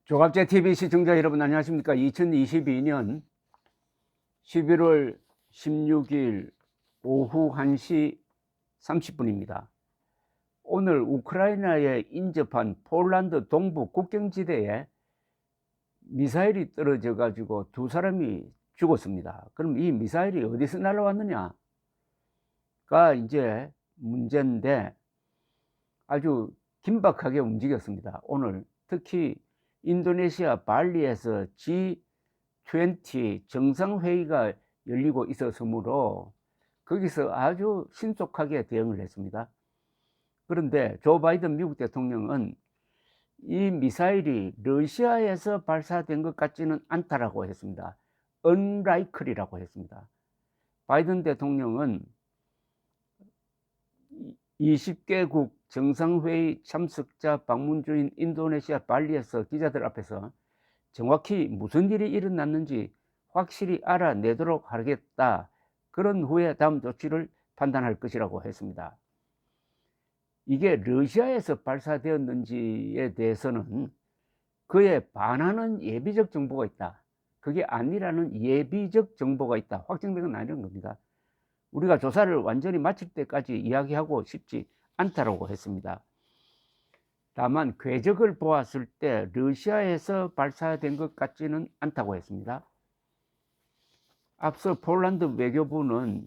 조갑제 TV 시청자 여러분 안녕하십니까? 2022년 11월 16일 오후 1시 30분입니다. 오늘 우크라이나에 인접한 폴란드 동부 국경지대에 미사일이 떨어져 가지고 두 사람이 죽었습니다. 그럼 이 미사일이 어디서 날아왔느냐가 이제 문제인데 아주 긴박하게 움직였습니다. 오늘 특히 인도네시아 발리에서 G20 정상회의가 열리고 있었으므로 거기서 아주 신속하게 대응을 했습니다. 그런데 조 바이든 미국 대통령은 이 미사일이 러시아에서 발사된 것 같지는 않다라고 했습니다. unlike라고 했습니다. 바이든 대통령은 20개국 정상회의 참석자 방문 중인 인도네시아 발리에서 기자들 앞에서 정확히 무슨 일이 일어났는지 확실히 알아내도록 하겠다. 그런 후에 다음 조치를 판단할 것이라고 했습니다. 이게 러시아에서 발사되었는지에 대해서는 그에 반하는 예비적 정보가 있다. 그게 아니라는 예비적 정보가 있다. 확정된 건 아니라는 겁니다. 우리가 조사를 완전히 마칠 때까지 이야기하고 싶지 않다라고 했습니다. 다만 궤적을 보았을 때 러시아에서 발사된 것 같지는 않다고 했습니다. 앞서 폴란드 외교부는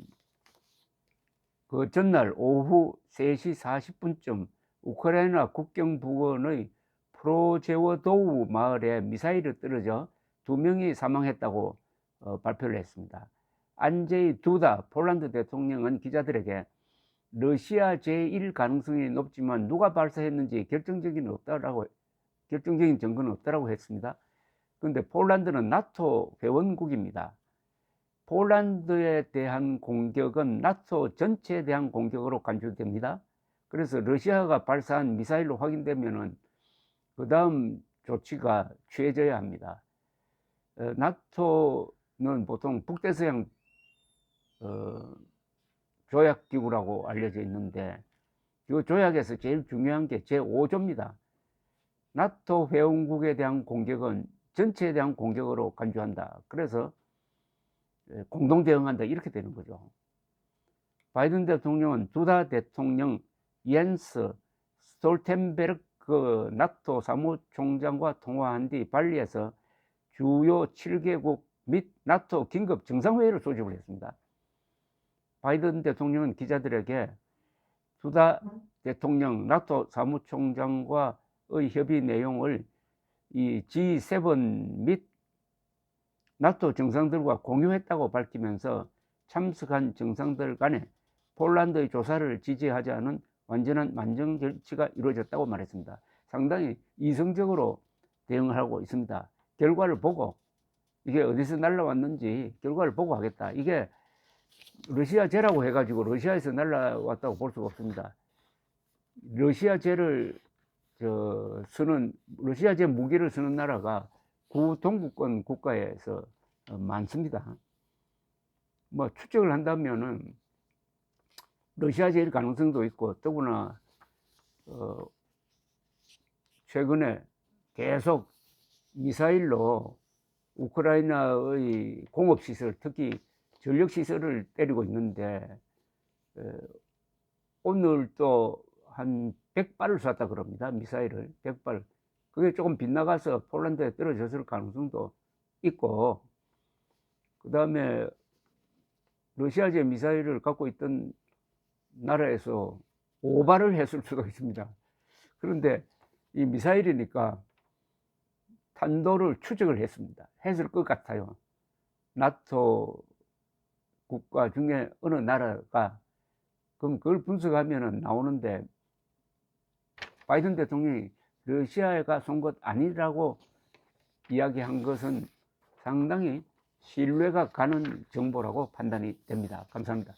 그 전날 오후 3시 40분쯤 우크라이나 국경 부근의 프로제워도우 마을에 미사일이 떨어져 2명이 사망했다고 발표를 했습니다. 안제이 두다 폴란드 대통령은 기자들에게 러시아 제1 가능성이 높지만 누가 발사했는지 결정적인 증거는 없다라고 했습니다. 그런데 폴란드는 나토 회원국입니다. 폴란드에 대한 공격은 나토 전체에 대한 공격으로 간주됩니다. 그래서 러시아가 발사한 미사일로 확인되면은 그 다음 조치가 취해져야 합니다. 나토는 보통 북대서양 조약기구라고 알려져 있는데 이 조약에서 제일 중요한 게 제5조입니다. 나토 회원국에 대한 공격은 전체에 대한 공격으로 간주한다. 그래서 공동 대응한다 이렇게 되는 거죠. 바이든 대통령은 두다 대통령, 옌스 스톨텐베르크 나토 사무총장과 통화한 뒤 발리에서 주요 7개국 및 나토 긴급 정상회의를 소집을 했습니다. 바이든 대통령은 기자들에게 두다 대통령 나토 사무총장과의 협의 내용을 이 G7 및 나토 정상들과 공유했다고 밝히면서 참석한 정상들 간에 폴란드의 조사를 지지하자는 완전한 만정 절치가 이루어졌다고 말했습니다. 상당히 이성적으로 대응을 하고 있습니다. 결과를 보고 이게 어디서 날라왔는지 결과를 보고 하겠다. 이게 러시아제라고 해가지고 러시아에서 날라왔다고 볼 수가 없습니다. 러시아제를 러시아제 무기를 쓰는 나라가 구동구권 국가에서 많습니다. 뭐 추측을 한다면은 러시아제일 가능성도 있고 더구나 최근에 계속 미사일로 우크라이나의 공업시설 특히 전력시설을 때리고 있는데 오늘 또 한 100발을 쐈다 그럽니다. 미사일을 100발. 그게 조금 빗나가서 폴란드에 떨어졌을 가능성도 있고 그 다음에 러시아제 미사일을 갖고 있던 나라에서 오발을 했을 수도 있습니다. 그런데 이 미사일이니까 탄도를 추적을 했을 것 같아요. 나토 국가 중에 어느 나라가 그럼 그걸 분석하면 나오는데 바이든 대통령이 러시아가 쏜 것 아니라고 이야기한 것은 상당히 신뢰가 가는 정보라고 판단이 됩니다. 감사합니다.